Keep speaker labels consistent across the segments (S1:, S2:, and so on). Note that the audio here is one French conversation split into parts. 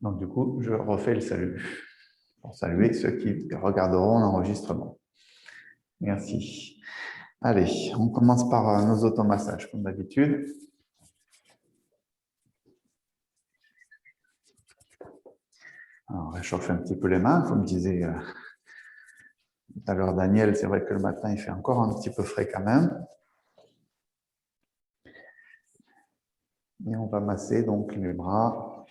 S1: Donc, du coup, je refais le salut pour saluer ceux qui regarderont l'enregistrement. Merci. Allez, on commence par nos automassages, comme d'habitude. Alors, on réchauffe un petit peu les mains, comme disait tout à l'heure Daniel. C'est vrai que le matin, il fait encore un petit peu frais quand même. Et on va masser donc les bras,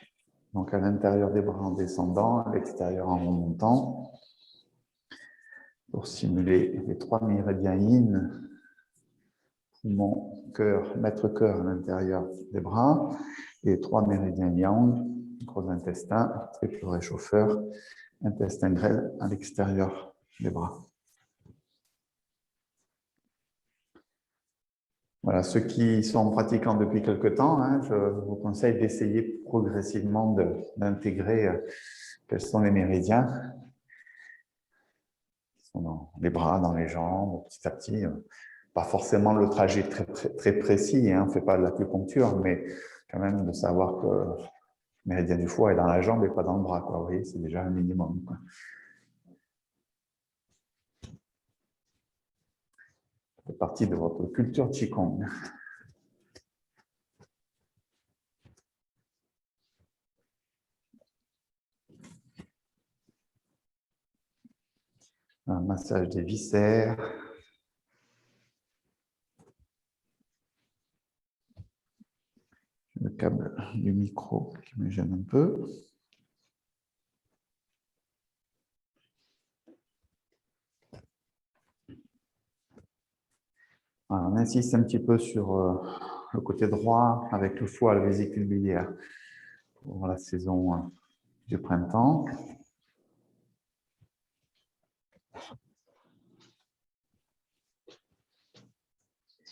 S1: donc à l'intérieur des bras en descendant, à l'extérieur en remontant, pour simuler les 3 méridiens yin, poumon, cœur, maître cœur à l'intérieur des bras, et 3 méridiens yang, gros intestin, triple réchauffeur, intestin grêle à l'extérieur des bras. Voilà, ceux qui sont pratiquants depuis quelque temps, je vous conseille d'essayer progressivement d'intégrer quels sont les méridiens qui sont dans les bras, dans les jambes, petit à petit. Pas forcément le trajet très précis, on ne fait pas de l'acupuncture, mais quand même de savoir que le méridien du foie est dans la jambe et pas dans le bras, quoi. Vous voyez, c'est déjà un minimum, quoi. Ça fait partie de votre culture Qigong. Un massage des viscères. Le câble du micro qui me gêne un peu. Voilà, on insiste un petit peu sur le côté droit avec le foie, la vésicule biliaire pour la saison du printemps.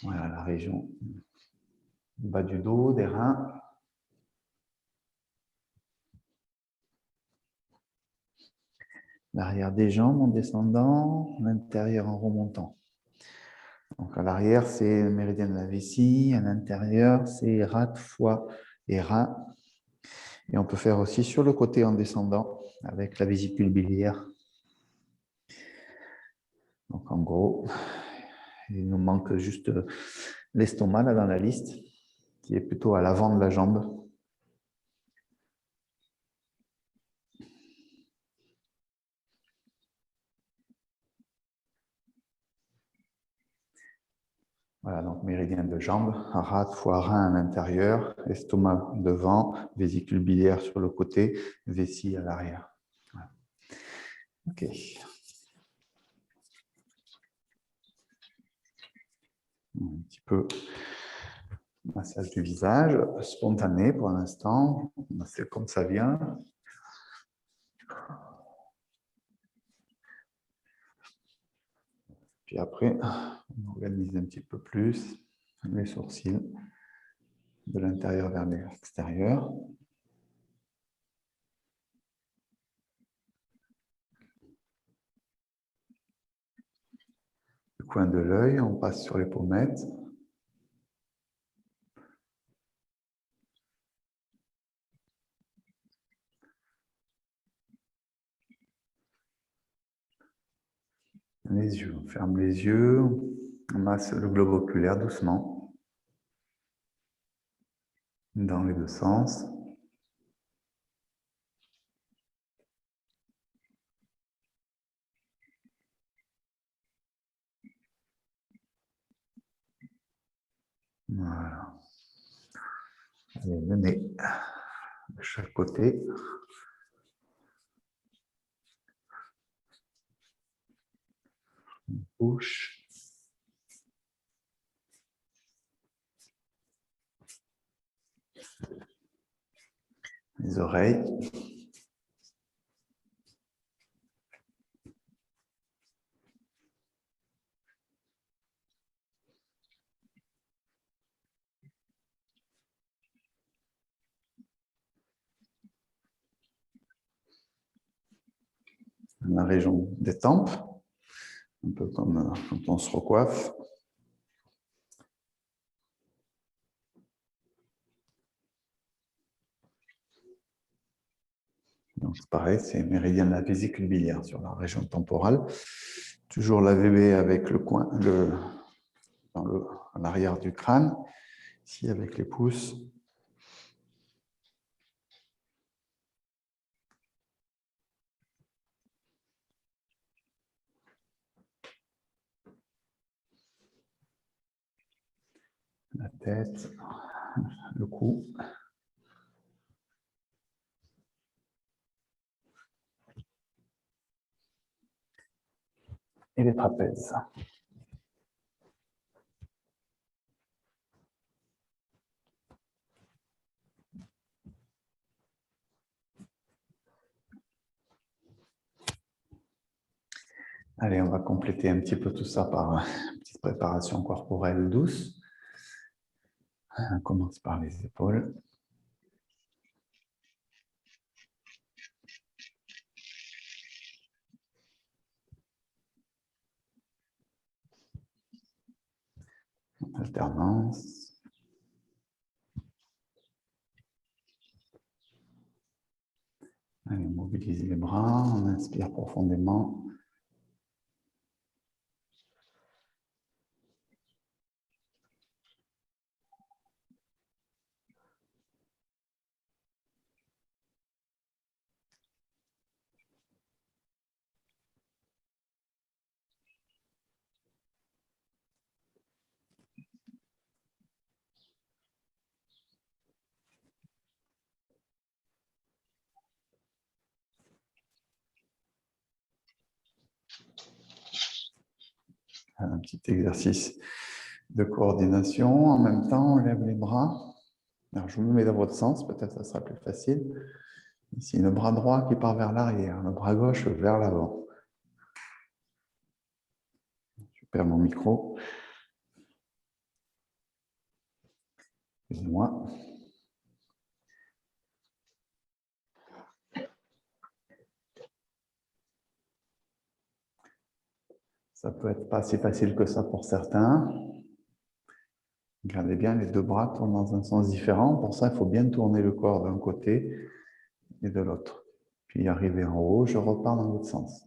S1: Voilà la région du bas du dos, des reins. L'arrière des jambes en descendant, l'intérieur en remontant. Donc à l'arrière, c'est le méridien de la vessie, à l'intérieur, c'est rate, foie et rein. Et on peut faire aussi sur le côté en descendant avec la vésicule biliaire. Donc en gros, il nous manque juste l'estomac là dans la liste, qui est plutôt à l'avant de la jambe. Voilà, donc méridien de jambe, rate, foie, rein à l'intérieur, estomac devant, vésicule biliaire sur le côté, vessie à l'arrière. Voilà. Ok. Un petit peu massage du visage, spontané pour l'instant, c'est comme ça vient. Puis après, on organise un petit peu plus les sourcils de l'intérieur vers l'extérieur. Le coin de l'œil, on passe sur les pommettes. Les yeux, on ferme les yeux, on masse le globe oculaire doucement, dans les deux sens. Voilà. Allez, le nez de chaque côté. Bouche. Les oreilles. La région des tempes, un peu comme quand on se recoiffe. Donc, c'est pareil, c'est méridien de la vésicule biliaire sur la région temporale. Toujours la VB avec le coin, à l'arrière du crâne, ici avec les pouces. La tête, le cou. Et les trapèzes. Allez, on va compléter un petit peu tout ça par une petite préparation corporelle douce. On commence par les épaules. Alternance. Allez, on mobilise les bras, on inspire profondément. Un petit exercice de coordination. En même temps, on lève les bras. Alors, je me mets dans votre sens, peut-être ça sera plus facile. Ici, le bras droit qui part vers l'arrière, le bras gauche vers l'avant. Je perds mon micro. Excusez-moi. Ça peut être pas si facile que ça pour certains. Regardez bien, les deux bras tournent dans un sens différent. Pour ça, il faut bien tourner le corps d'un côté et de l'autre. Puis arriver en haut, je repars dans l'autre sens.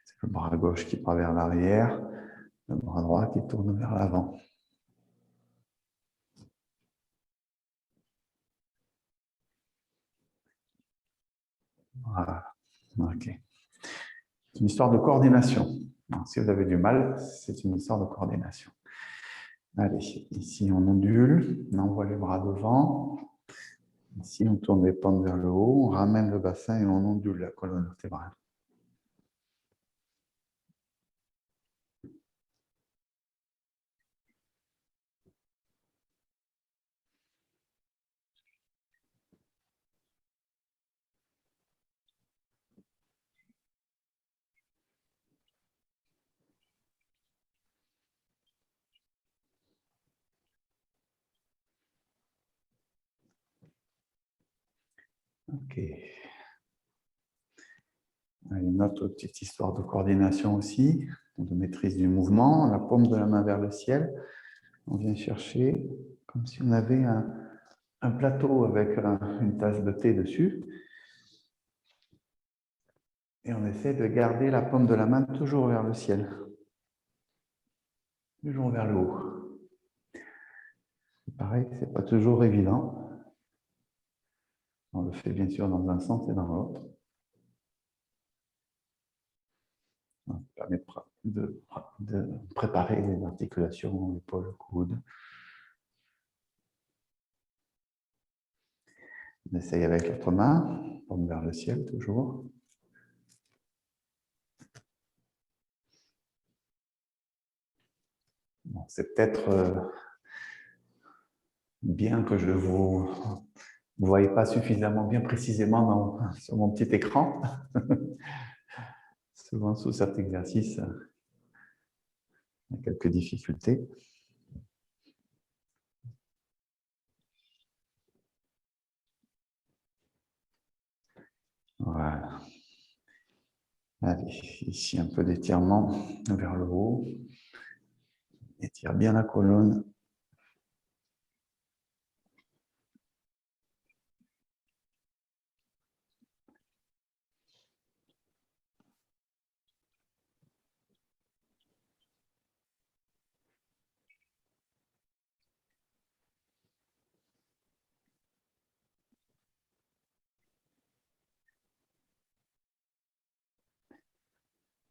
S1: C'est le bras gauche qui part vers l'arrière, le bras droit qui tourne vers l'avant. Voilà. Ok. C'est une histoire de coordination. Alors, si vous avez du mal, c'est une histoire de coordination. Allez, ici on ondule, on envoie les bras devant. Ici on tourne les paumes vers le haut, on ramène le bassin et on ondule la colonne vertébrale. Ok. Une autre petite histoire de coordination aussi, de maîtrise du mouvement. La paume de la main vers le ciel. On vient chercher comme si on avait un plateau avec une tasse de thé dessus. Et on essaie de garder la paume de la main toujours vers le ciel. Toujours vers le haut. Pareil, c'est pas toujours évident. On le fait bien sûr dans un sens et dans l'autre. Ça permet de préparer les articulations, épaules, coudes. On essaye avec l'autre main, paume vers le ciel toujours. Bon, c'est peut-être bien que je ne vous voyez pas suffisamment bien précisément sur mon petit écran. Souvent, sous cet exercice, il y a quelques difficultés. Voilà. Allez, ici un peu d'étirement vers le haut. Étire bien la colonne.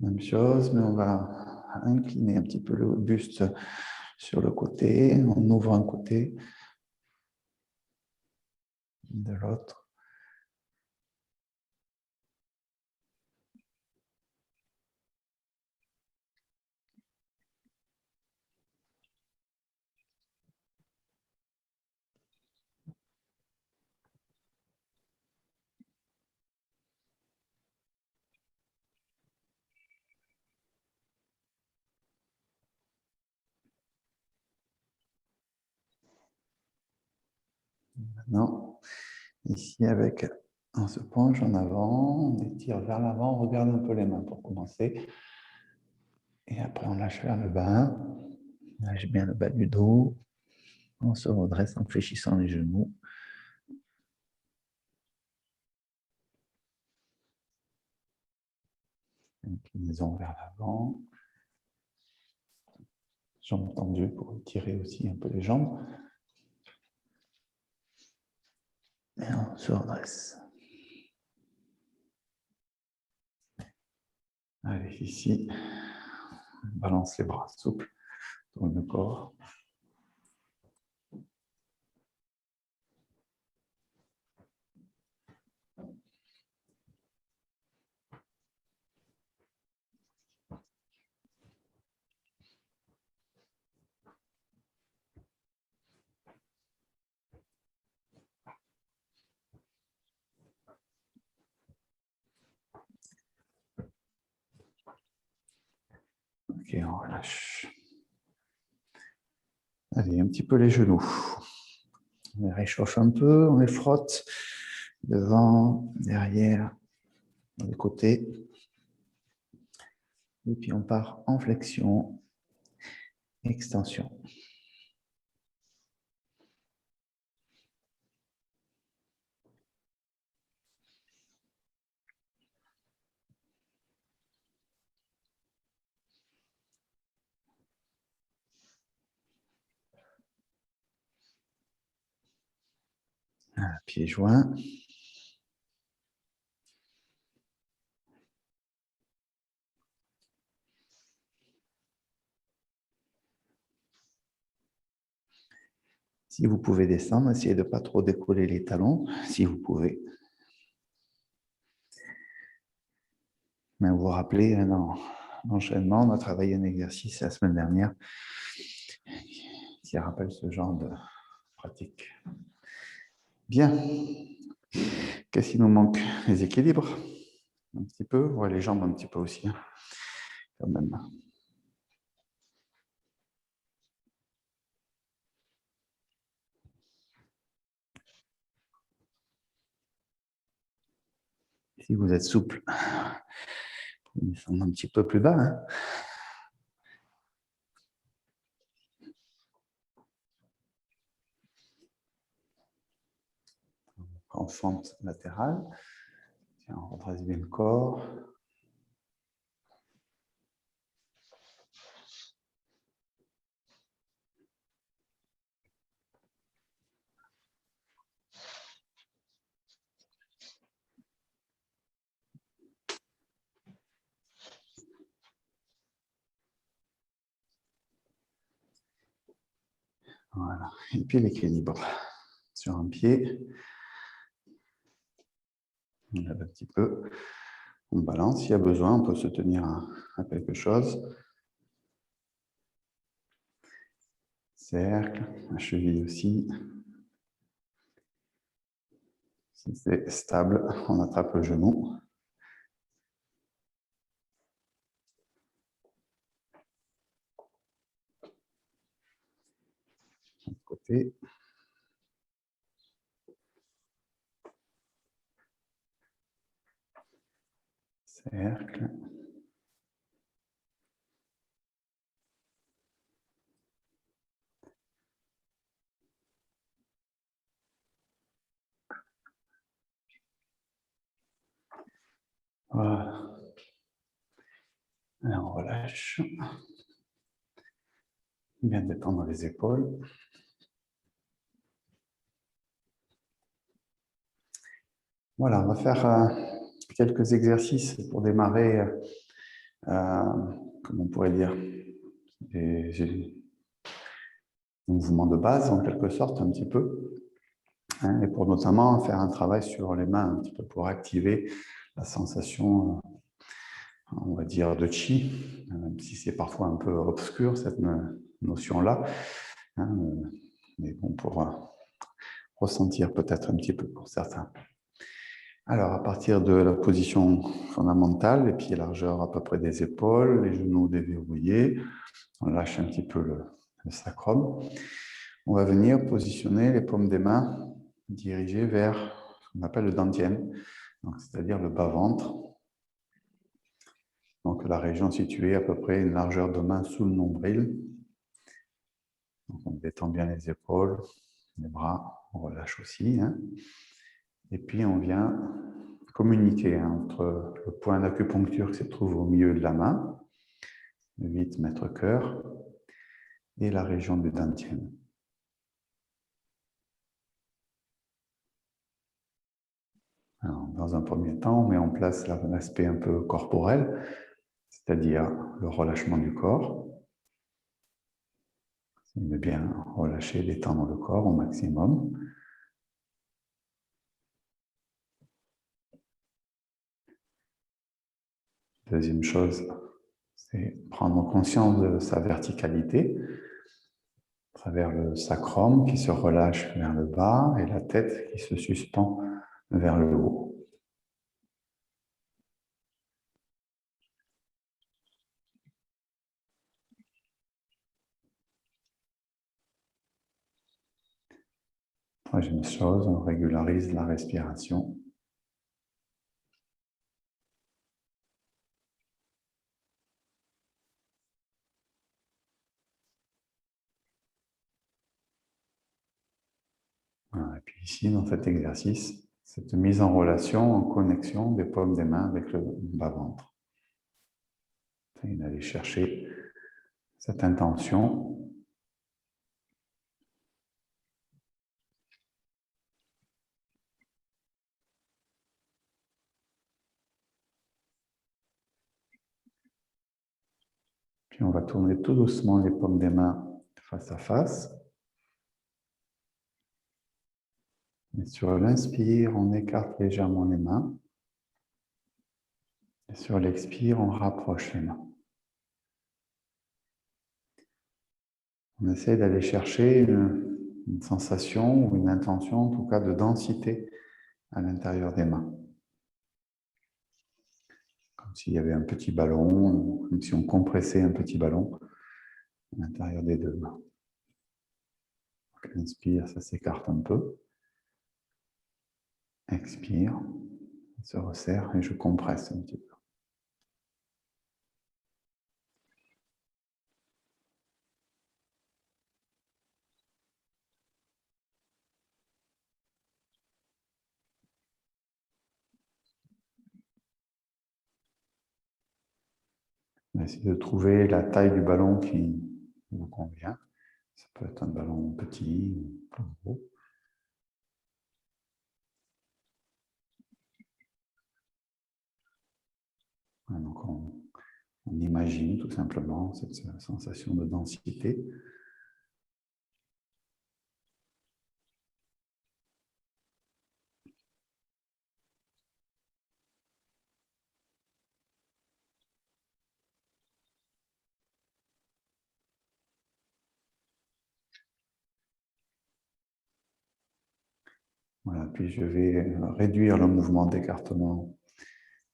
S1: Même chose, mais on va incliner un petit peu le buste sur le côté. On ouvre un côté de l'autre. Maintenant, ici, on se penche en avant, on étire vers l'avant, on regarde un peu les mains pour commencer. Et après, on lâche vers le bas. On lâche bien le bas du dos. On se redresse en fléchissant les genoux. Inclinaison vers l'avant. Jambes tendues pour étirer aussi un peu les jambes. Et on se redresse. Allez, ici, on balance les bras souples, tourne le corps. Ok, on relâche. Allez, un petit peu les genoux. On les réchauffe un peu, on les frotte devant, derrière, dans les côtés. Et puis on part en flexion, extension. Pieds joints. Si vous pouvez descendre, essayez de ne pas trop décoller les talons, si vous pouvez. Mais vous vous rappelez, dans l'enchaînement, on a travaillé un exercice la semaine dernière qui rappelle ce genre de pratique. Bien. Qu'est-ce qui nous manque? Les équilibres, un petit peu. Ouais, les jambes un petit peu aussi, quand même. Si vous êtes souple, vous descendez un petit peu plus bas. Hein. En fente latérale. Tiens, on redresse bien le corps. Voilà. Et puis l'équilibre. Sur un pied, on lève un petit peu. On balance. S'il y a besoin, on peut se tenir à quelque chose. Cercle, la cheville aussi. Si c'est stable, on attrape le genou. De côté. Cercle. Voilà. Et on relâche. Bien détendre les épaules. Voilà, on va faire quelques exercices pour démarrer comment on pourrait dire, des mouvements de base en quelque sorte, un petit peu, hein, et pour notamment faire un travail sur les mains, un petit peu pour activer la sensation, on va dire, de chi, même si c'est parfois un peu obscur cette notion-là, hein, mais bon, pour ressentir peut-être un petit peu pour certains. Alors, à partir de la position fondamentale, les pieds largeur à peu près des épaules, les genoux déverrouillés, on lâche un petit peu le sacrum. On va venir positionner les paumes des mains dirigées vers ce qu'on appelle le dantian, c'est-à-dire le bas-ventre. Donc, la région située à peu près une largeur de main sous le nombril. Donc, on détend bien les épaules, les bras, on relâche aussi, hein. Et puis, on vient communiquer entre le point d'acupuncture qui se trouve au milieu de la main, le 8 mètres cœur, et la région du dantian. Alors, dans un premier temps, on met en place l'aspect un peu corporel, c'est-à-dire le relâchement du corps. On veut bien relâcher, détendre le corps au maximum. Deuxième chose, c'est prendre conscience de sa verticalité à travers le sacrum qui se relâche vers le bas et la tête qui se suspend vers le haut. Troisième chose, on régularise la respiration. Voilà. Et puis ici, dans cet exercice, cette mise en relation, en connexion des paumes des mains avec le bas-ventre. Et d'aller chercher cette intention. Puis on va tourner tout doucement les paumes des mains face à face. Et sur l'inspire, on écarte légèrement les mains. Et sur l'expire, on rapproche les mains. On essaie d'aller chercher une sensation ou une intention, en tout cas de densité à l'intérieur des mains. Comme s'il y avait un petit ballon, comme si on compressait un petit ballon à l'intérieur des deux mains. Donc, inspire, ça s'écarte un peu. Expire, ça se resserre et je compresse un petit peu. On va essayer de trouver la taille du ballon qui vous convient. Ça peut être un ballon petit ou plus gros. Voilà, donc on imagine tout simplement cette sensation de densité. Voilà, puis je vais réduire le mouvement d'écartement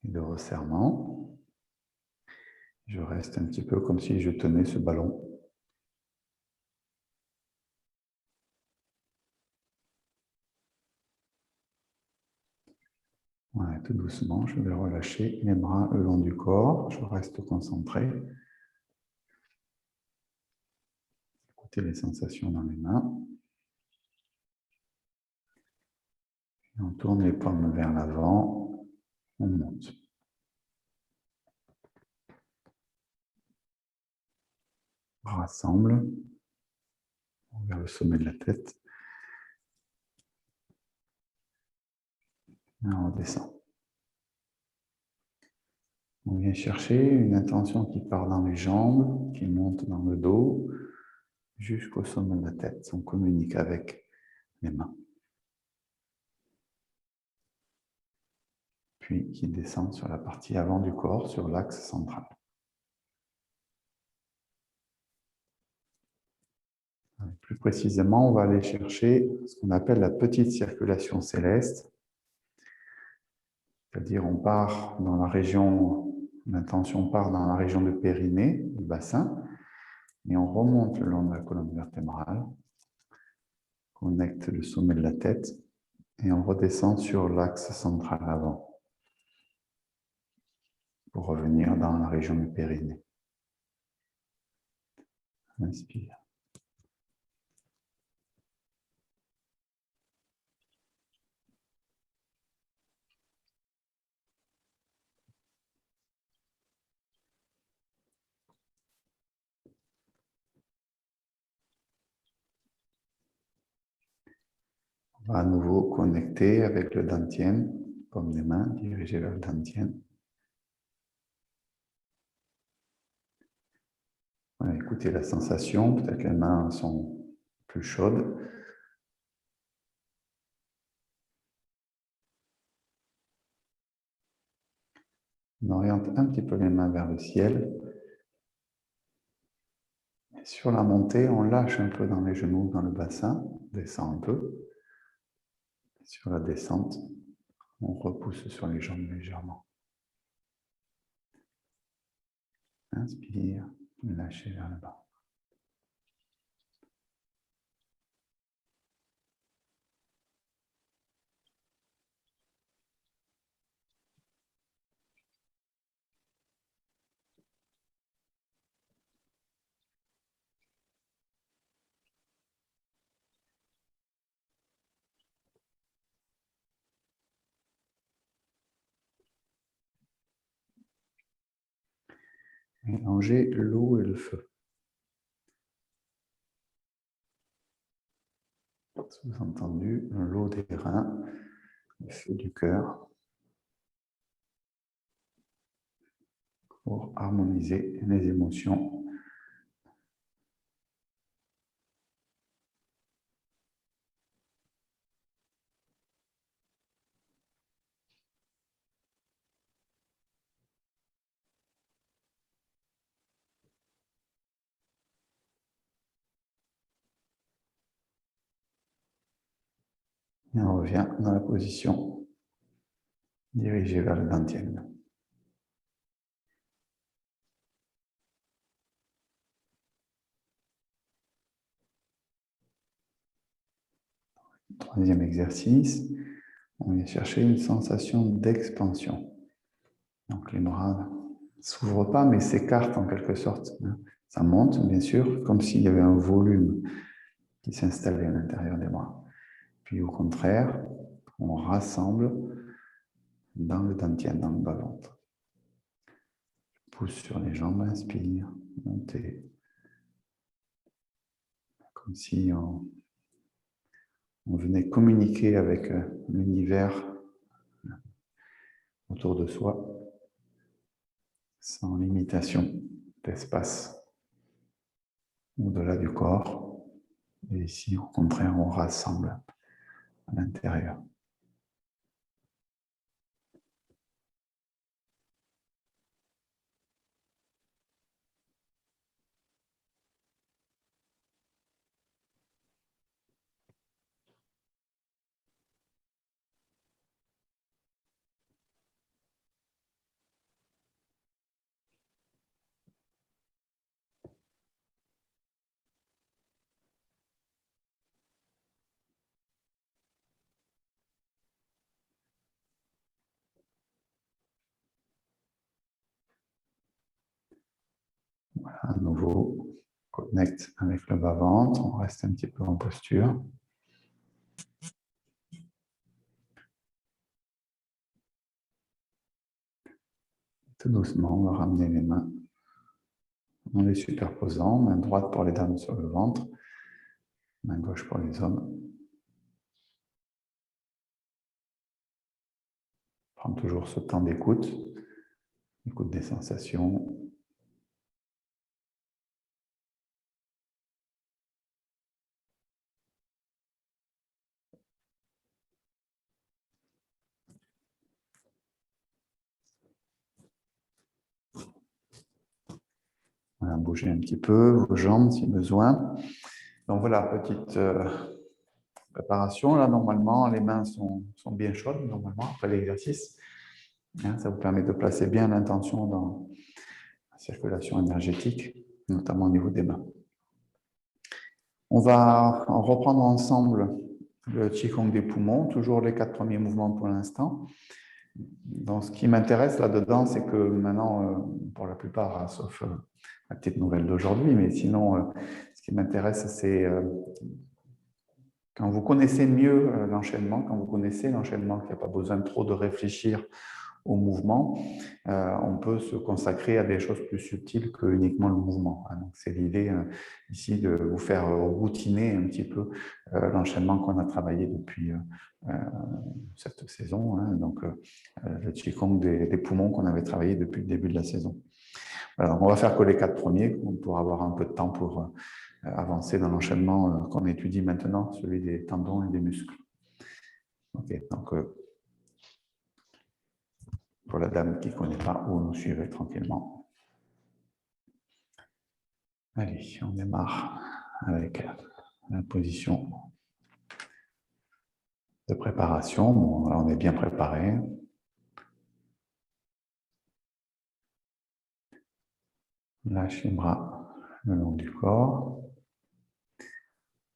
S1: et de resserrement. Je reste un petit peu comme si je tenais ce ballon. Voilà, tout doucement, je vais relâcher les bras le long du corps. Je reste concentré. Écoutez les sensations dans les mains. Et on tourne les paumes vers l'avant. On monte. Rassemble vers le sommet de la tête. Et on redescend. On vient chercher une intention qui part dans les jambes, qui monte dans le dos, jusqu'au sommet de la tête. On communique avec les mains. Puis qui descend sur la partie avant du corps, sur l'axe central. Plus précisément, on va aller chercher ce qu'on appelle la petite circulation céleste. C'est-à-dire, on part dans la région, l'intention part dans la région de périnée, du bassin, et on remonte le long de la colonne vertébrale, connecte le sommet de la tête, et on redescend sur l'axe central avant, pour revenir dans la région du périnée. Inspire. On va à nouveau connecter avec le dantian, comme des mains dirigées vers le dantian. Voilà, écoutez la sensation, peut-être les mains sont plus chaudes. On oriente un petit peu les mains vers le ciel. Et sur la montée, on lâche un peu dans les genoux, dans le bassin, on descend un peu. Sur la descente, on repousse sur les jambes légèrement. Inspire, lâchez vers le bas. Mélangez l'eau et le feu. Sous-entendu, l'eau des reins, le feu du cœur, pour harmoniser les émotions. Et on revient dans la position dirigée vers le dantian. Troisième exercice, on vient chercher une sensation d'expansion. Donc les bras ne s'ouvrent pas, mais s'écartent en quelque sorte. Ça monte, bien sûr, comme s'il y avait un volume qui s'installait à l'intérieur des bras. Puis au contraire, on rassemble dans le dantian, dans le bas-ventre. Pousse sur les jambes, inspire, montez. Comme si on venait communiquer avec l'univers autour de soi, sans limitation d'espace au-delà du corps. Et ici, au contraire, on rassemble à l'intérieur. Voilà, à nouveau, on connecte avec le bas-ventre, on reste un petit peu en posture. Tout doucement, on va ramener les mains en les superposant, main droite pour les dames sur le ventre, main gauche pour les hommes. Prends toujours ce temps d'écoute, Écoute des sensations. Voilà, bougez un petit peu vos jambes si besoin. Donc voilà, petite préparation. Là, normalement, les mains sont bien chaudes, normalement, après l'exercice. Ça vous permet de placer bien l'intention dans la circulation énergétique, notamment au niveau des mains. On va reprendre ensemble le Qigong des poumons, toujours les 4 premiers mouvements pour l'instant. Donc, ce qui m'intéresse là-dedans, c'est que maintenant, pour la plupart, sauf la petite nouvelle d'aujourd'hui, mais sinon, ce qui m'intéresse, c'est quand vous connaissez mieux l'enchaînement, quand vous connaissez l'enchaînement, qu'il n'y a pas besoin trop de réfléchir au mouvement, on peut se consacrer à des choses plus subtiles que uniquement le mouvement. Donc, c'est l'idée ici de vous faire routiner un petit peu l'enchaînement qu'on a travaillé depuis cette saison, donc le Qigong des poumons qu'on avait travaillé depuis le début de la saison. Alors, on va faire que les 4 premiers pour avoir un peu de temps pour avancer dans l'enchaînement qu'on étudie maintenant, celui des tendons et des muscles. Ok, donc pour la dame qui ne connaît pas, vous nous suivez tranquillement. Allez, on démarre avec la position de préparation. Bon, là, on est bien préparé. Lâche les bras le long du corps.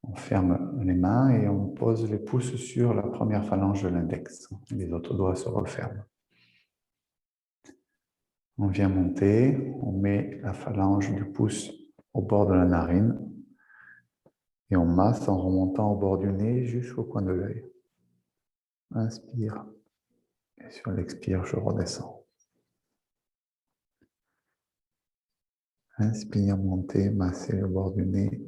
S1: On ferme les mains et on pose les pouces sur la première phalange de l'index. Les autres doigts se referment. On vient monter, on met la phalange du pouce au bord de la narine et on masse en remontant au bord du nez jusqu'au coin de l'œil. Inspire et sur l'expire, je redescends. Inspire, monter, masser le bord du nez.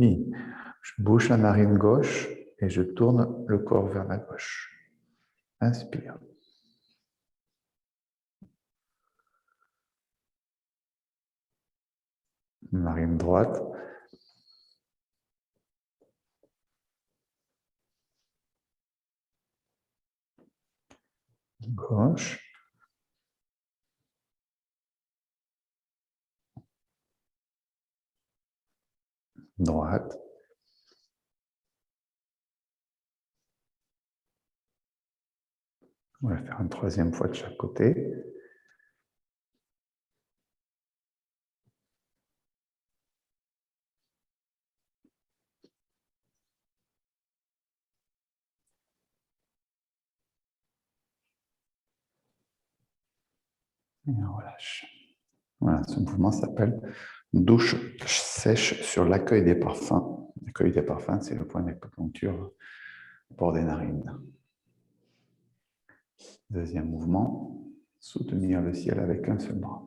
S1: Puis, je bouche la narine gauche et je tourne le corps vers la gauche. Inspire. Narine droite. Gauche. Droite. On va faire une troisième fois de chaque côté. Et on relâche. Voilà, ce mouvement s'appelle douche sèche sur l'accueil des parfums. L'accueil des parfums, c'est le point d'acupuncture au bord des narines. Deuxième mouvement, soutenir le ciel avec un seul bras.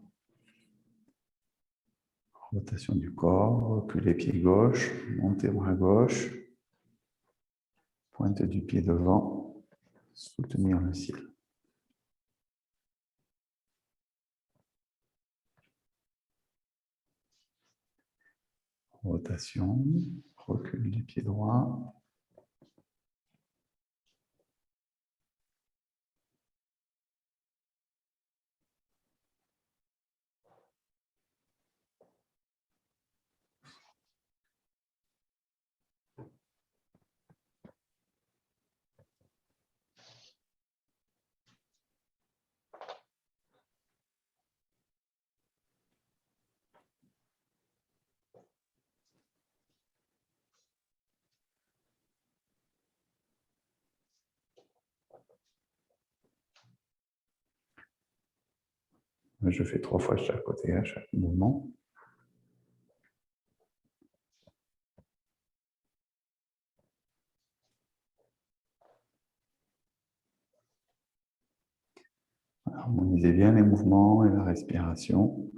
S1: Rotation du corps, reculer pied gauche, monter bras gauche, pointe du pied devant, soutenir le ciel. Rotation, recul du pied droit. Je fais 3 fois de chaque côté à chaque mouvement. Harmonisez bien les mouvements et la respiration.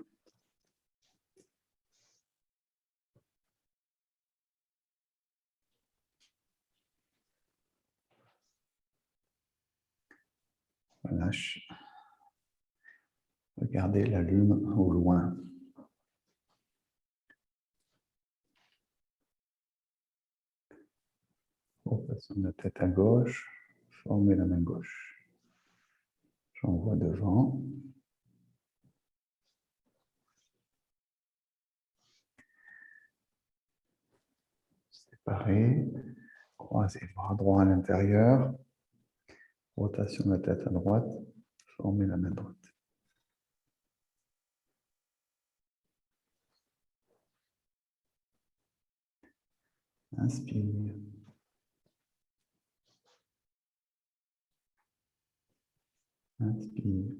S1: relâche. Regardez la lune au loin. Rotation de la tête à gauche, formez la main gauche. J'envoie devant. Séparez. Croisez le bras droit à l'intérieur. Rotation de la tête à droite, formez la main droite. Inspire. Inspire.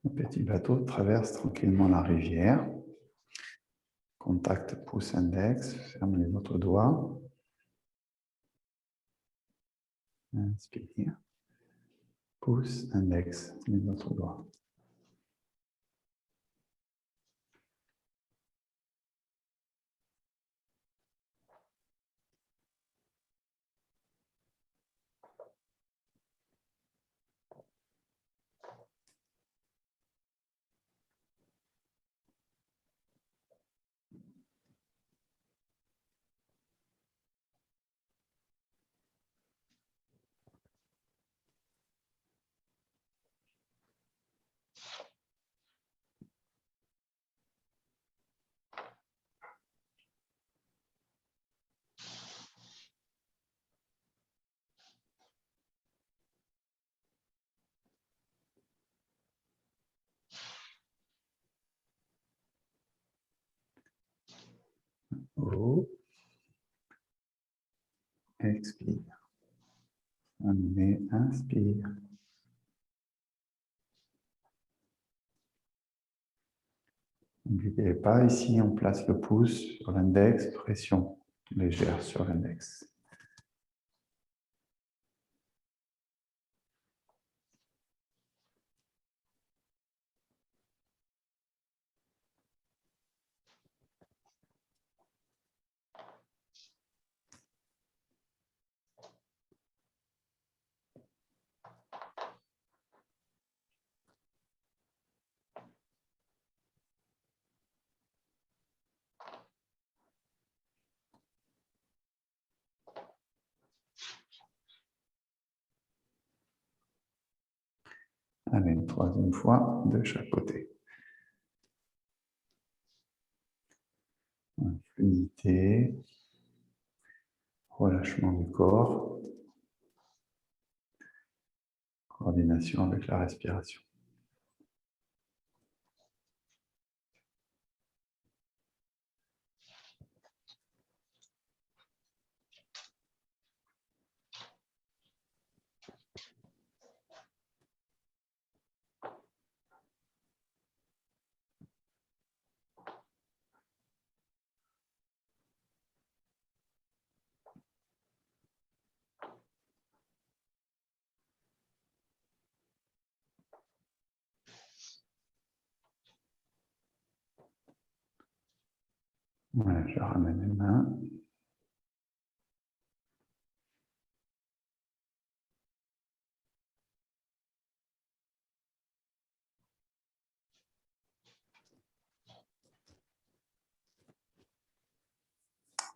S1: Le petit bateau traverse tranquillement la rivière. Contact pouce-index, ferme les autres doigts. Inspire. Pouce-index, les autres doigts. Oh. Expire. Amenez, inspire. N'oubliez pas, ici on place le pouce sur l'index, pression légère sur l'index. Allez, une troisième fois de chaque côté. Fluidité, relâchement du corps, coordination avec la respiration. Voilà, je ramène les mains.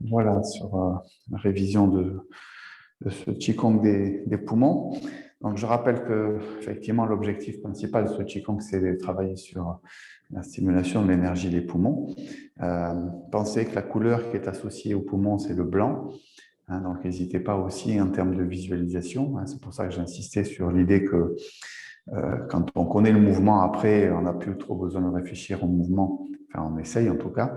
S1: Voilà, sur la révision de ce Qigong des poumons. Donc, je rappelle que effectivement l'objectif principal de ce Qigong, c'est de travailler sur la stimulation de l'énergie des poumons. Pensez que la couleur qui est associée aux poumons, c'est le blanc. Hein, donc, n'hésitez pas aussi en termes de visualisation. Hein, c'est pour ça que j'insistais sur l'idée que quand on connaît le mouvement, après, on n'a plus trop besoin de réfléchir au mouvement. Enfin, on essaye en tout cas.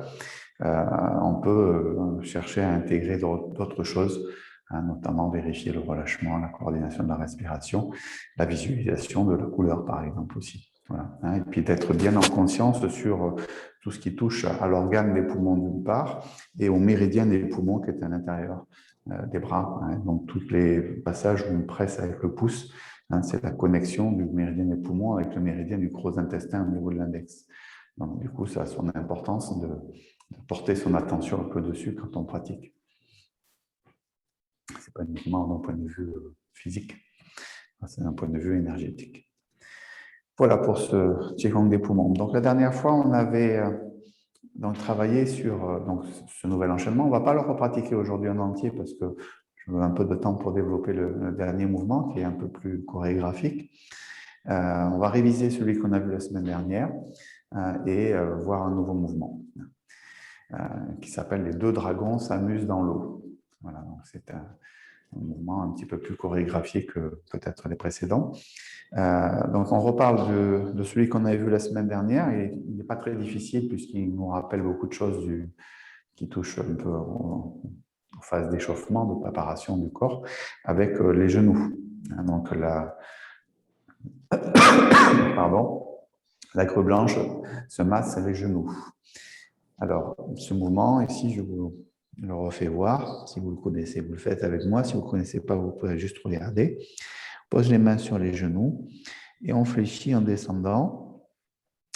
S1: On peut chercher à intégrer d'autres choses, hein, notamment vérifier le relâchement, la coordination de la respiration, la visualisation de la couleur, par exemple, aussi. Voilà, hein, et puis d'être bien en conscience sur tout ce qui touche à l'organe des poumons d'une part et au méridien des poumons qui est à l'intérieur des bras. Hein. Donc, tous les passages où on presse avec le pouce, hein, c'est la connexion du méridien des poumons avec le méridien du gros intestin au niveau de l'index. Donc, du coup, ça a son importance de porter son attention un peu dessus quand on pratique. Ce n'est pas uniquement d'un point de vue physique, c'est d'un point de vue énergétique. Voilà pour ce Qigong des poumons. Donc, la dernière fois, on avait donc travaillé sur donc, ce nouvel enchaînement. On ne va pas le repratiquer aujourd'hui en entier parce que je veux un peu de temps pour développer le dernier mouvement qui est un peu plus chorégraphique. On va réviser celui qu'on a vu la semaine dernière et voir un nouveau mouvement qui s'appelle « Les deux dragons s'amusent dans l'eau ». Voilà, donc c'est un mouvement un petit peu plus chorégraphié que peut-être les précédents. Donc, on reparle de celui qu'on avait vu la semaine dernière et il n'est pas très difficile puisqu'il nous rappelle beaucoup de choses qui touchent un peu aux phases d'échauffement, de préparation du corps avec les genoux. Donc, la grue blanche se masse les genoux. Alors, ce mouvement, ici, je vous le refais voir. Si vous le connaissez, vous le faites avec moi. Si vous ne connaissez pas, vous pouvez juste regarder. On pose les mains sur les genoux et on fléchit en descendant,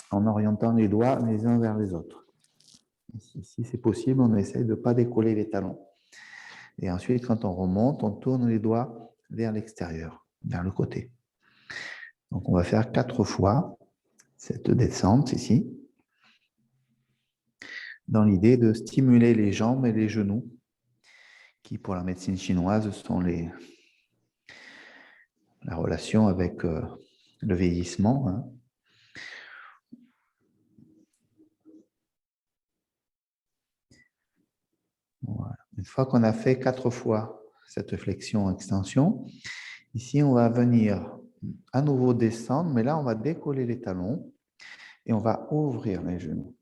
S1: en orientant les doigts les uns vers les autres. Si c'est possible, on essaie de ne pas décoller les talons. Et ensuite, quand on remonte, on tourne les doigts vers l'extérieur, vers le côté. Donc, on va faire 4 fois cette descente ici, dans l'idée de stimuler les jambes et les genoux, qui pour la médecine chinoise sont la relation avec le vieillissement. Hein. Voilà. Une fois qu'on a fait 4 fois cette flexion-extension, ici on va venir à nouveau descendre, mais là on va décoller les talons et on va ouvrir les genoux.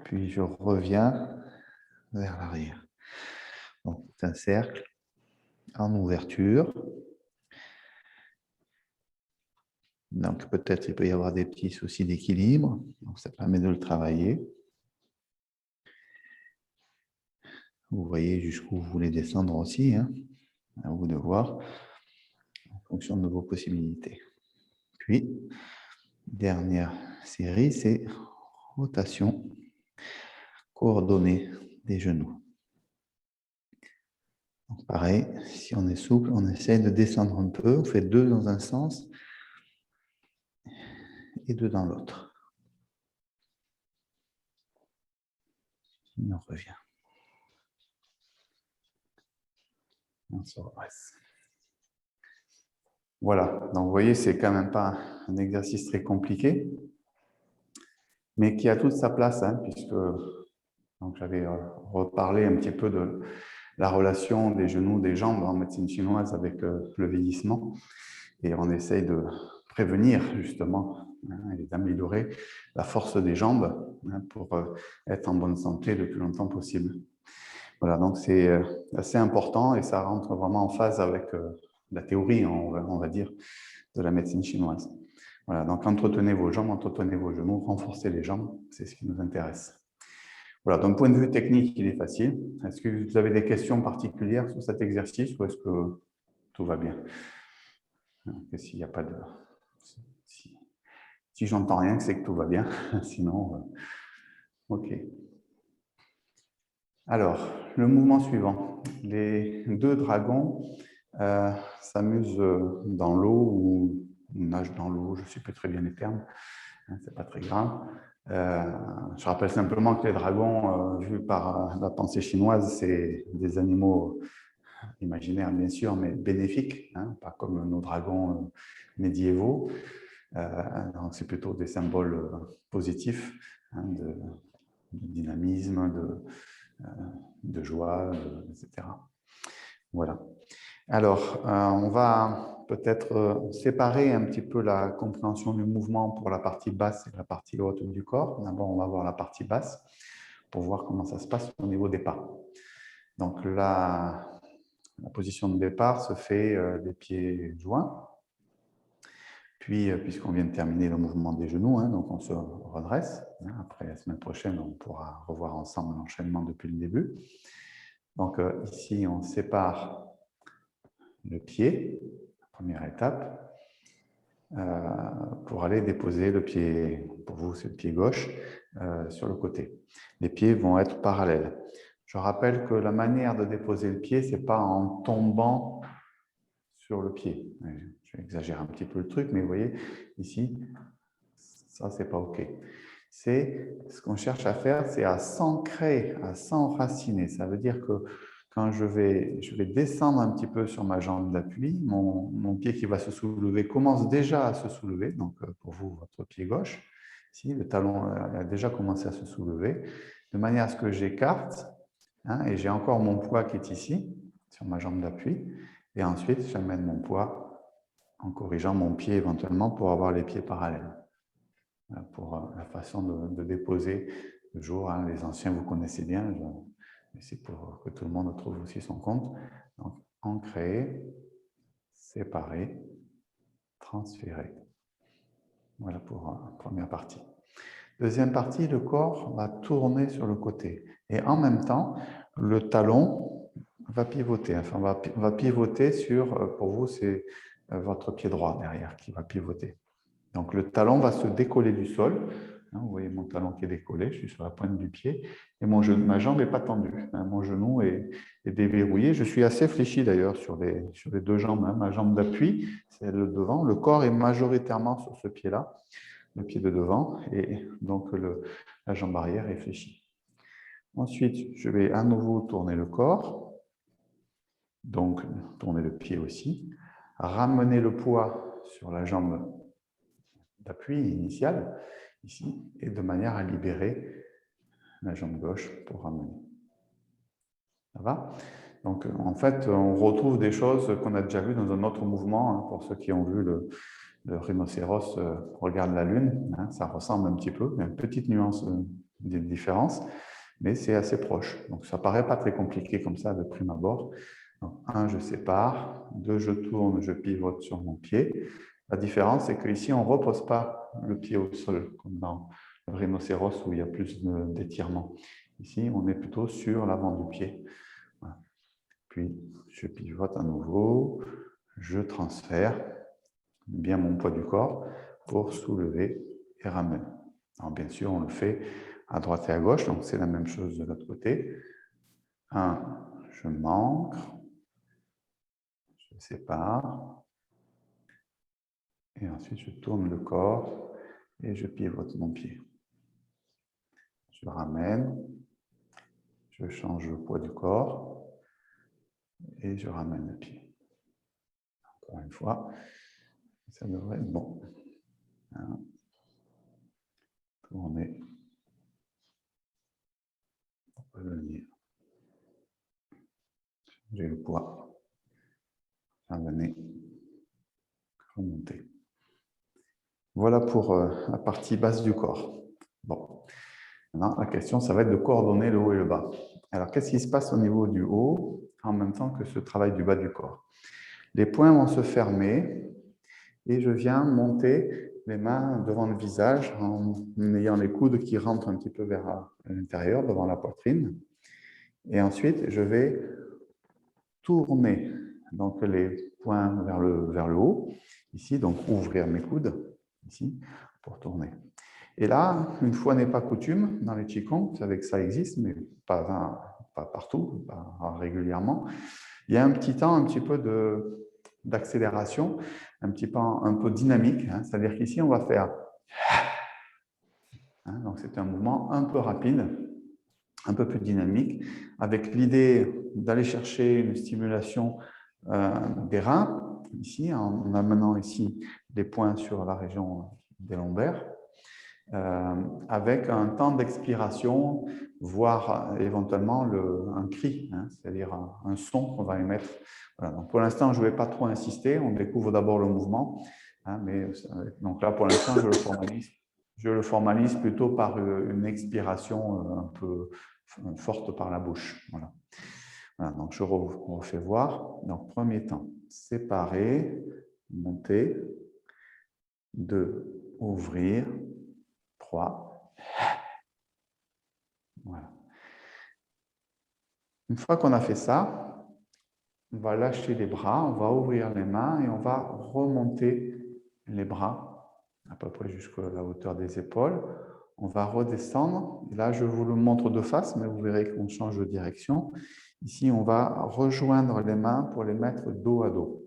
S1: Puis je reviens vers l'arrière. Donc c'est un cercle en ouverture. Donc peut-être il peut y avoir des petits soucis d'équilibre, donc ça permet de le travailler. Vous voyez jusqu'où vous voulez descendre aussi, hein, à vous de voir, en fonction de vos possibilités. Puis, dernière série, c'est rotation coordonnée des genoux. Donc pareil, si on est souple, on essaie de descendre un peu, on fait 2 dans un sens et 2 dans l'autre. On revient. On se redresse. Voilà, donc vous voyez, c'est quand même pas un exercice très compliqué, mais qui a toute sa place, hein, puisque j'avais reparlé un petit peu de la relation des genoux, des jambes en médecine chinoise avec le vieillissement, et on essaye de prévenir justement et d'améliorer la force des jambes pour être en bonne santé le plus longtemps possible. Voilà, donc c'est assez important et ça rentre vraiment en phase avec la théorie, on va dire, de la médecine chinoise. Voilà, donc entretenez vos jambes, entretenez vos genoux, renforcez les jambes, c'est ce qui nous intéresse. Voilà, d'un point de vue technique, il est facile. Est-ce que vous avez des questions particulières sur cet exercice ou est-ce que tout va bien? S'il n'y a pas de... Si j'entends rien, c'est que tout va bien. Sinon, OK. Alors, le mouvement suivant. Les deux dragons s'amusent dans l'eau ou nagent dans l'eau, je ne sais plus très bien les termes, hein, ce n'est pas très grave. Je rappelle simplement que les dragons, vus par la pensée chinoise, c'est des animaux imaginaires, bien sûr, mais bénéfiques, hein, pas comme nos dragons médiévaux. Donc, c'est plutôt des symboles positifs hein, de dynamisme, de joie, etc. Voilà. Alors, on va peut-être séparer un petit peu la compréhension du mouvement pour la partie basse et la partie haute du corps. D'abord, on va voir la partie basse pour voir comment ça se passe au niveau des pas. Donc, la position de départ se fait les pieds joints. Puis, puisqu'on vient de terminer le mouvement des genoux, hein, donc on se redresse. Hein, après, la semaine prochaine, on pourra revoir ensemble l'enchaînement depuis le début. Donc, ici, on sépare le pied, première étape, pour aller déposer le pied, pour vous, c'est le pied gauche, sur le côté. Les pieds vont être parallèles. Je rappelle que la manière de déposer le pied, ce n'est pas en tombant sur le pied. Je vais exagérer un petit peu le truc, mais vous voyez, ici, ça, c'est pas OK. C'est ce qu'on cherche à faire, c'est à s'ancrer, à s'enraciner. Ça veut dire que quand je vais descendre un petit peu sur ma jambe d'appui, mon pied qui va se soulever commence déjà à se soulever. Donc, pour vous, votre pied gauche, ici, le talon a déjà commencé à se soulever, de manière à ce que j'écarte, hein, et j'ai encore mon poids qui est ici, sur ma jambe d'appui. Et ensuite, j'amène mon poids en corrigeant mon pied éventuellement pour avoir les pieds parallèles. Pour la façon de déposer le jour, hein, les anciens vous connaissez bien, mais c'est pour que tout le monde trouve aussi son compte. Donc, ancrer, séparer, transférer. Voilà pour la première partie. Deuxième partie, le corps va tourner sur le côté. Et en même temps, le talon va pivoter. Enfin, va pivoter sur, pour vous, c'est votre pied droit derrière qui va pivoter. Donc, le talon va se décoller du sol. Vous voyez mon talon qui est décollé, je suis sur la pointe du pied. Et ma jambe n'est pas tendue. Mon genou est déverrouillé. Je suis assez fléchi d'ailleurs sur les deux jambes. Ma jambe d'appui, c'est le devant. Le corps est majoritairement sur ce pied-là, le pied de devant. Et donc, la jambe arrière est fléchie. Ensuite, je vais à nouveau tourner le corps. Donc, tourner le pied aussi. Ramener le poids sur la jambe d'appui initial, ici, et de manière à libérer la jambe gauche pour ramener. Ça va? Donc, en fait, on retrouve des choses qu'on a déjà vues dans un autre mouvement. Hein, pour ceux qui ont vu le rhinocéros regarde la lune, hein, ça ressemble un petit peu. Il y a une petite nuance de différence, mais c'est assez proche. Donc, ça ne paraît pas très compliqué comme ça de prime abord. Donc, 1, je sépare. 2, je tourne, je pivote sur mon pied. La différence, c'est qu'ici, on ne repose pas le pied au sol, comme dans le rhinocéros où il y a plus d'étirement. Ici, on est plutôt sur l'avant du pied. Voilà. Puis, je pivote à nouveau, je transfère bien mon poids du corps pour soulever et ramener. Alors, bien sûr, on le fait à droite et à gauche, donc c'est la même chose de l'autre côté. 1, je m'ancre, je sépare, et ensuite je tourne le corps et je pivote mon pied. Je ramène, je change le poids du corps et je ramène le pied. Encore une fois, ça devrait être bon. Tourner, revenir, changer le poids, ramener, remonter. Voilà pour la partie basse du corps. Bon. Maintenant, la question, ça va être de coordonner le haut et le bas. Alors, qu'est-ce qui se passe au niveau du haut en même temps que ce travail du bas du corps? Les poings vont se fermer et je viens monter les mains devant le visage en ayant les coudes qui rentrent un petit peu vers l'intérieur, devant la poitrine. Et ensuite, je vais tourner donc les poings vers le haut, ici, donc ouvrir mes coudes, ici, pour tourner. Et là, une fois n'est pas coutume, dans les Qigong, vous savez que ça existe, mais pas partout, pas régulièrement, il y a un petit temps, un petit peu d'accélération, un peu dynamique, hein, c'est-à-dire qu'ici, on va faire... Hein, donc, c'est un mouvement un peu rapide, un peu plus dynamique, avec l'idée d'aller chercher une stimulation des reins, ici, en amenant ici des points sur la région des lombaires, avec un temps d'expiration, voire éventuellement un cri, hein, c'est-à-dire un son qu'on va émettre. Voilà, donc pour l'instant, je ne vais pas trop insister, on découvre d'abord le mouvement, hein, donc là, pour l'instant, je le formalise plutôt par une expiration un peu forte par la bouche. Voilà. Voilà, donc je refais voir. Donc, premier temps, séparer, monter, 2, ouvrir, 3. Voilà. Une fois qu'on a fait ça, on va lâcher les bras, on va ouvrir les mains et on va remonter les bras à peu près jusqu'à la hauteur des épaules. On va redescendre. Et là, je vous le montre de face, mais vous verrez qu'on change de direction. Ici, on va rejoindre les mains pour les mettre dos à dos.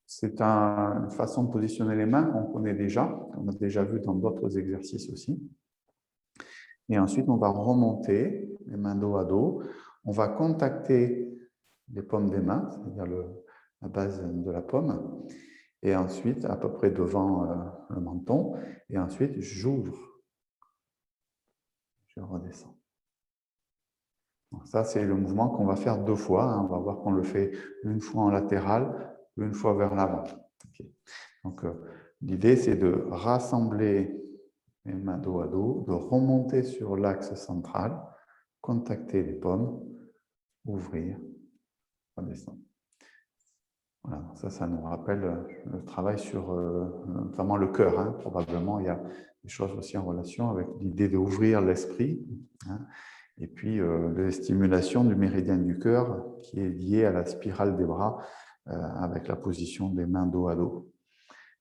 S1: C'est une façon de positionner les mains qu'on connaît déjà, qu'on a déjà vu dans d'autres exercices aussi. Et ensuite, on va remonter les mains dos à dos. On va contacter les paumes des mains, c'est-à-dire la base de la paume. Et ensuite, à peu près devant le menton. Et ensuite, j'ouvre. Je redescends. Donc ça, c'est le mouvement qu'on va faire 2 fois. On va voir qu'on le fait une fois en latéral, une fois vers l'avant. Okay. Donc, l'idée, c'est de rassembler les mains dos à dos, de remonter sur l'axe central, contacter les paumes, ouvrir, redescendre. Voilà, ça nous rappelle le travail sur notamment le cœur. Hein. Probablement, il y a des choses aussi en relation avec l'idée d'ouvrir l'esprit. Hein. Et puis, la stimulation du méridien du cœur qui est lié à la spirale des bras avec la position des mains dos à dos.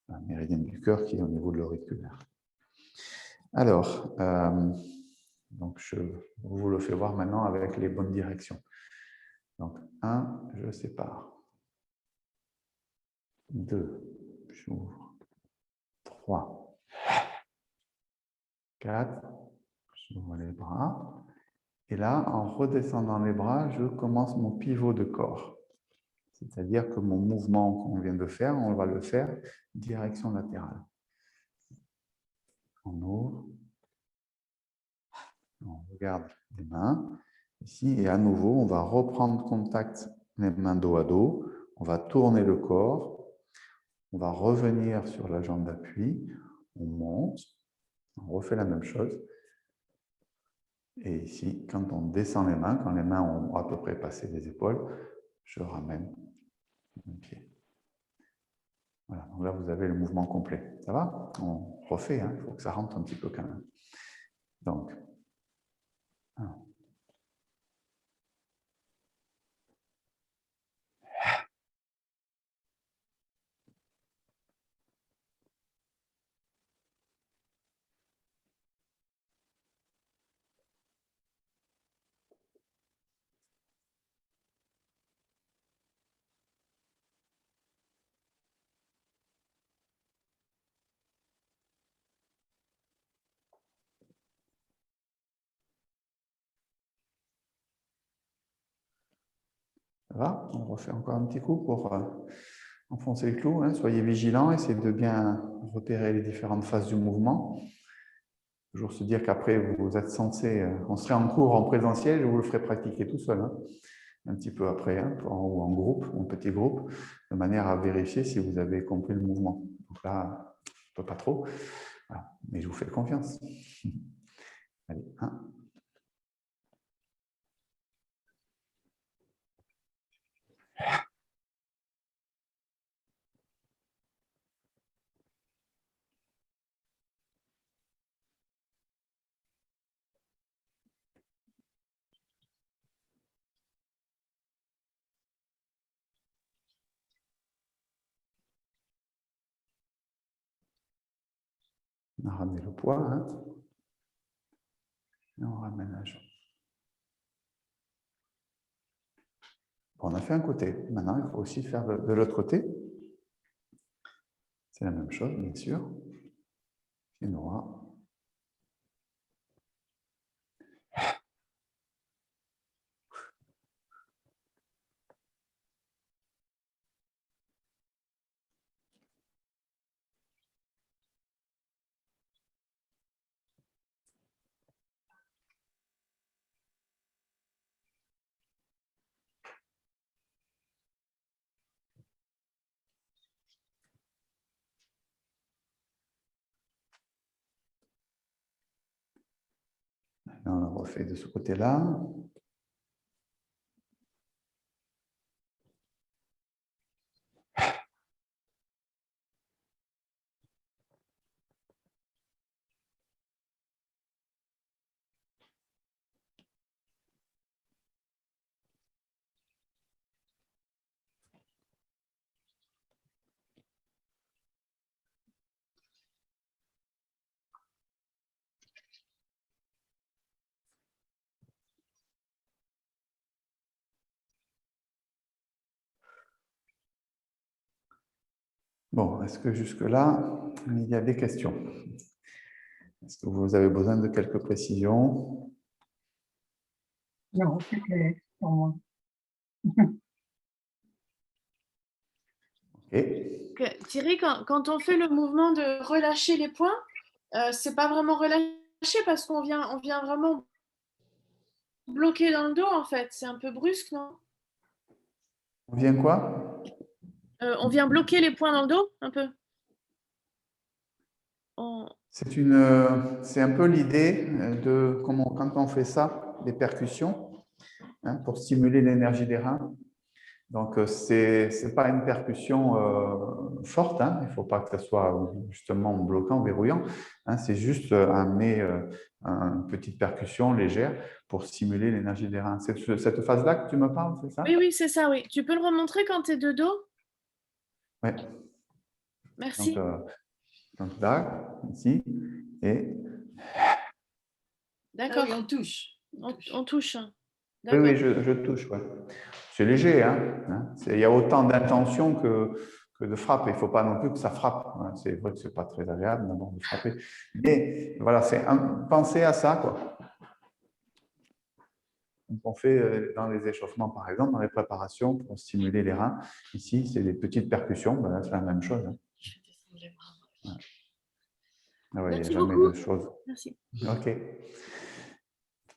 S1: Un méridien du cœur qui est au niveau de l'auriculaire. Alors, donc je vous le fais voir maintenant avec les bonnes directions. Donc, 1, je sépare. 2, j'ouvre. 3, 4, j'ouvre les bras. Et là, en redescendant les bras, je commence mon pivot de corps. C'est-à-dire que mon mouvement qu'on vient de faire, on va le faire direction latérale. On ouvre. On regarde les mains. Ici, et à nouveau, on va reprendre contact les mains dos à dos. On va tourner le corps. On va revenir sur la jambe d'appui. On monte. On refait la même chose. Et ici, quand on descend les mains, quand les mains ont à peu près passé les épaules, je ramène mon pied. Voilà, donc là, vous avez le mouvement complet. Ça va? On refait, hein, il faut que ça rentre un petit peu quand même. Donc, 1. Ça va? On refait encore un petit coup pour enfoncer le clou. Hein. Soyez vigilants, essayez de bien repérer les différentes phases du mouvement. Toujours se dire qu'après, vous êtes censé, on serait en cours en présentiel, je vous le ferai pratiquer tout seul, hein, un petit peu après, hein, ou en groupe, en petit groupe, de manière à vérifier si vous avez compris le mouvement. Donc là, je ne peux pas trop, voilà, mais je vous fais confiance. Allez, 1. On a ramené le poids, hein, et on ramène la jambe. Bon, on a fait un côté. Maintenant, il faut aussi faire de l'autre côté. C'est la même chose, bien sûr. Pied droit. On le refait de ce côté-là. Bon, est-ce que jusque-là, il y a des questions? Est-ce que vous avez besoin de quelques précisions?
S2: Non, c'est clair pour moi.
S1: Ok.
S3: Thierry, quand on fait le mouvement de relâcher les poings, c'est pas vraiment relâcher parce qu'on vient vraiment bloquer dans le dos en fait. C'est un peu brusque, non?
S1: On vient quoi?
S3: On vient bloquer les poings dans le dos un peu. On...
S1: C'est un peu l'idée de comment, quand on fait ça, des percussions, hein, pour stimuler l'énergie des reins. Donc, ce n'est pas une percussion forte, hein, il ne faut pas que ce soit justement bloquant, verrouillant, hein, c'est juste une petite percussion légère pour stimuler l'énergie des reins. C'est cette phase-là que tu me parles, c'est ça?
S3: Oui, oui, c'est ça, oui. Tu peux le remontrer quand tu es de dos?
S1: Oui.
S3: Merci.
S1: Donc là, ici, et...
S3: D'accord.
S2: Ah oui, on touche.
S3: On touche.
S1: Oui, oui, je touche, ouais. C'est léger, hein. Il y a autant d'intention que de frappe. Il ne faut pas non plus que ça frappe. C'est vrai que ce n'est pas très agréable d'abord de frapper. Mais voilà, pensez à ça, quoi. Donc, on fait dans les échauffements, par exemple, dans les préparations pour stimuler les reins. Ici, c'est des petites percussions. Ben là, c'est la même chose. Hein. Ouais. Ah ouais, il n'y a jamais
S3: beaucoup.
S1: de choses.
S3: Merci.
S1: OK.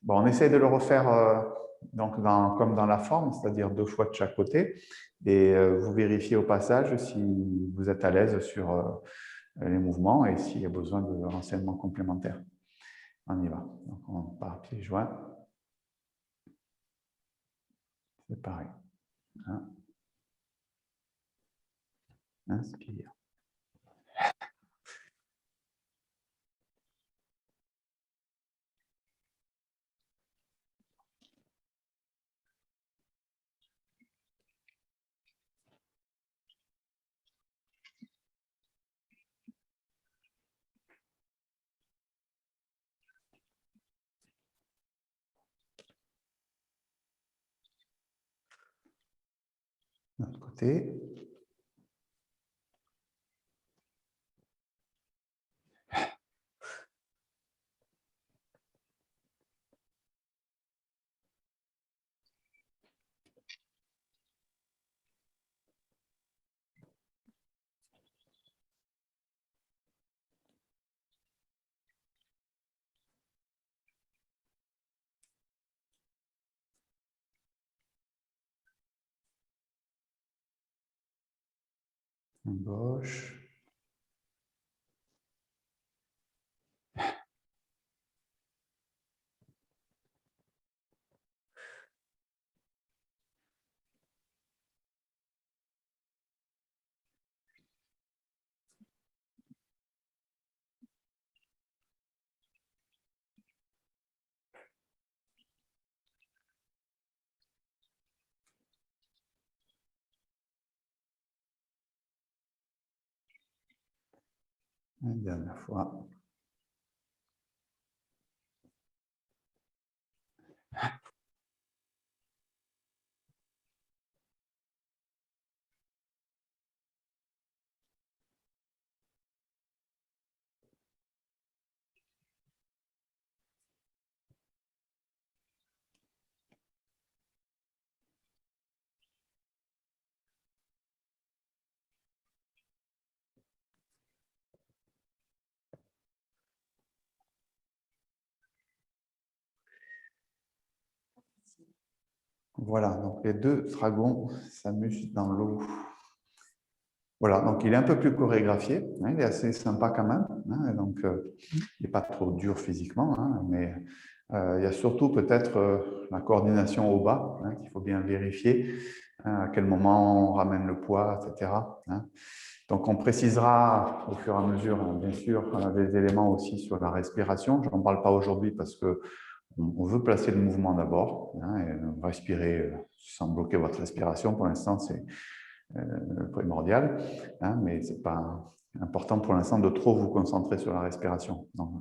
S1: Bon, on essaie de le refaire donc comme dans la forme, c'est-à-dire 2 fois de chaque côté. Et vous vérifiez au passage si vous êtes à l'aise sur les mouvements et s'il y a besoin de renseignements complémentaires. On y va. Donc, on part pieds joints. C'est pareil. Hein. Inspire. De l'autre côté. Gauche. Une dernière fois. Voilà, donc les 2 dragons s'amusent dans l'eau. Voilà, donc il est un peu plus chorégraphié, hein, il est assez sympa quand même, hein, donc il n'est pas trop dur physiquement, hein, mais il y a surtout peut-être la coordination au bas, hein, qu'il faut bien vérifier, hein, à quel moment on ramène le poids, etc. Hein. Donc on précisera au fur et à mesure, hein, bien sûr, des éléments aussi sur la respiration. Je n'en parle pas aujourd'hui parce que on veut placer le mouvement d'abord, hein, et respirer sans bloquer votre respiration. Pour l'instant, c'est primordial, hein, mais ce n'est pas important pour l'instant de trop vous concentrer sur la respiration. Donc,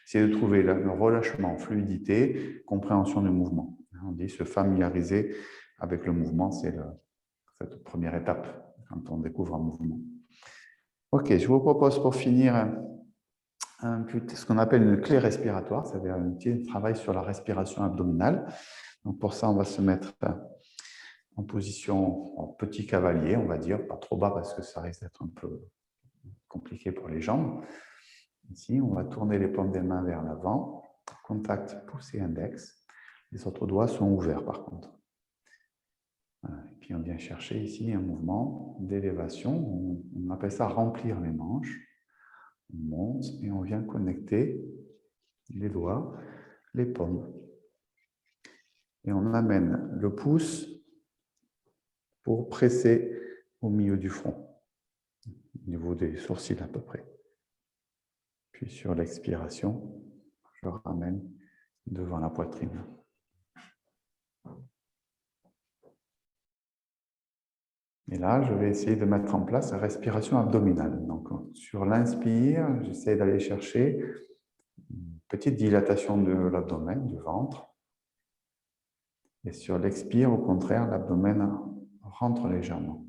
S1: essayez de trouver le relâchement, fluidité, compréhension du mouvement. On dit se familiariser avec le mouvement, c'est cette première étape quand on découvre un mouvement. Ok, je vous propose pour finir ce qu'on appelle une clé respiratoire, c'est-à-dire un petit travail sur la respiration abdominale. Donc pour ça, on va se mettre en position en petit cavalier, on va dire, pas trop bas parce que ça risque d'être un peu compliqué pour les jambes. Ici, on va tourner les paumes des mains vers l'avant, contact pouce et index. Les autres doigts sont ouverts par contre. Et puis on vient chercher ici un mouvement d'élévation, on appelle ça remplir les manches. On monte et on vient connecter les doigts, les paumes. Et on amène le pouce pour presser au milieu du front, au niveau des sourcils à peu près. Puis sur l'expiration, je ramène devant la poitrine. Et là, je vais essayer de mettre en place la respiration abdominale. Donc, sur l'inspire, j'essaie d'aller chercher une petite dilatation de l'abdomen, du ventre. Et sur l'expire, au contraire, l'abdomen rentre légèrement,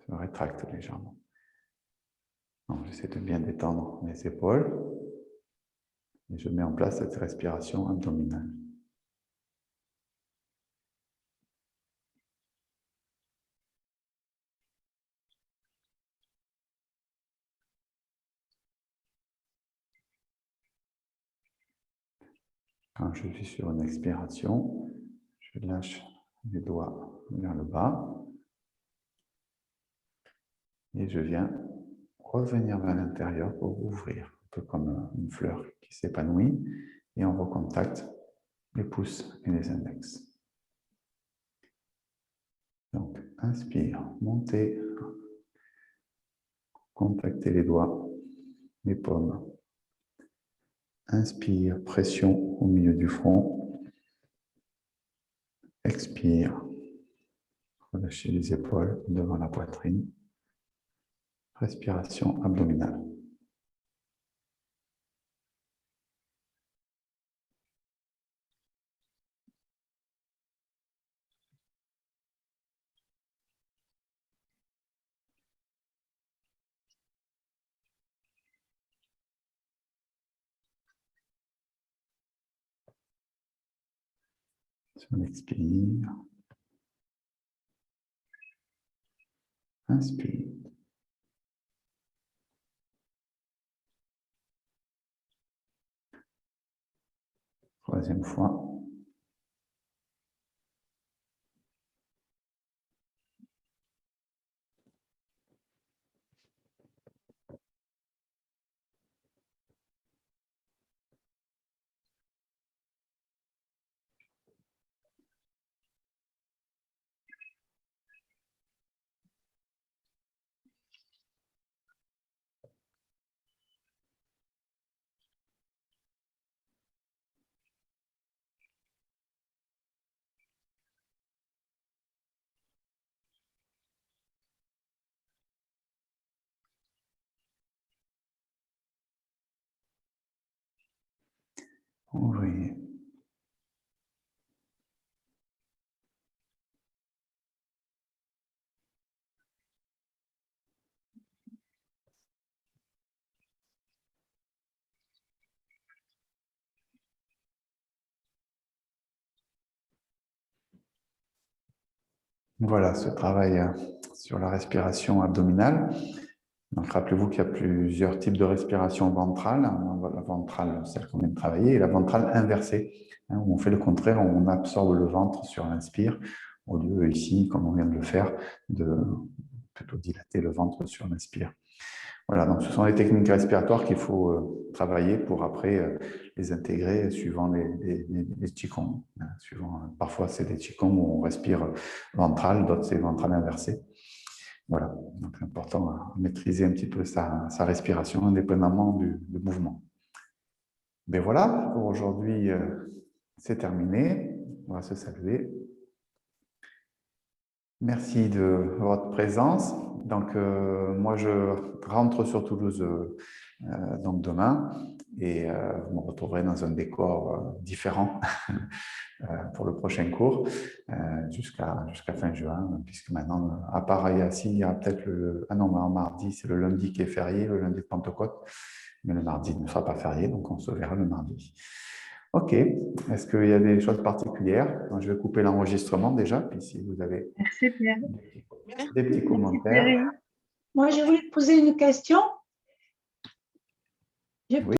S1: se rétracte légèrement. J'essaie de bien détendre les épaules et je mets en place cette respiration abdominale. Quand je suis sur une expiration, je lâche les doigts vers le bas et je viens revenir vers l'intérieur pour ouvrir, un peu comme une fleur qui s'épanouit, et on recontacte les pouces et les index. Donc, inspire, montez, contactez les doigts, les paumes. Inspire, pression au milieu du front. Expire, relâchez les épaules devant la poitrine. Respiration abdominale. On expire. Inspire. Troisième fois. Ouvrez. Voilà ce travail sur la respiration abdominale. Donc, rappelez-vous qu'il y a plusieurs types de respiration ventrale. La ventrale, celle qu'on vient de travailler, et la ventrale inversée, où on fait le contraire, on absorbe le ventre sur l'inspire, au lieu ici, comme on vient de le faire, de plutôt dilater le ventre sur l'inspire. Voilà, donc ce sont les techniques respiratoires qu'il faut travailler pour après les intégrer suivant les qigong. Parfois, c'est des qigong où on respire ventral, d'autres c'est ventral inversé. Voilà, donc c'est important à maîtriser un petit peu sa respiration indépendamment du mouvement. Ben voilà, pour aujourd'hui, c'est terminé. On va se saluer. Merci de votre présence. Donc, moi, je rentre sur Toulouse donc demain et vous me retrouverez dans un décor différent pour le prochain cours jusqu'à fin juin, puisque maintenant, à part Yassi, il y a peut-être le... Ah non, mardi, c'est le lundi qui est férié, le lundi de Pentecôte, mais le mardi ne sera pas férié, donc on se verra le mardi. Ok, est-ce qu'il y a des choses particulières? Je vais couper l'enregistrement déjà, puis si vous avez
S2: C'est bien.
S1: des petits commentaires.
S2: Moi, je voulais te poser une question.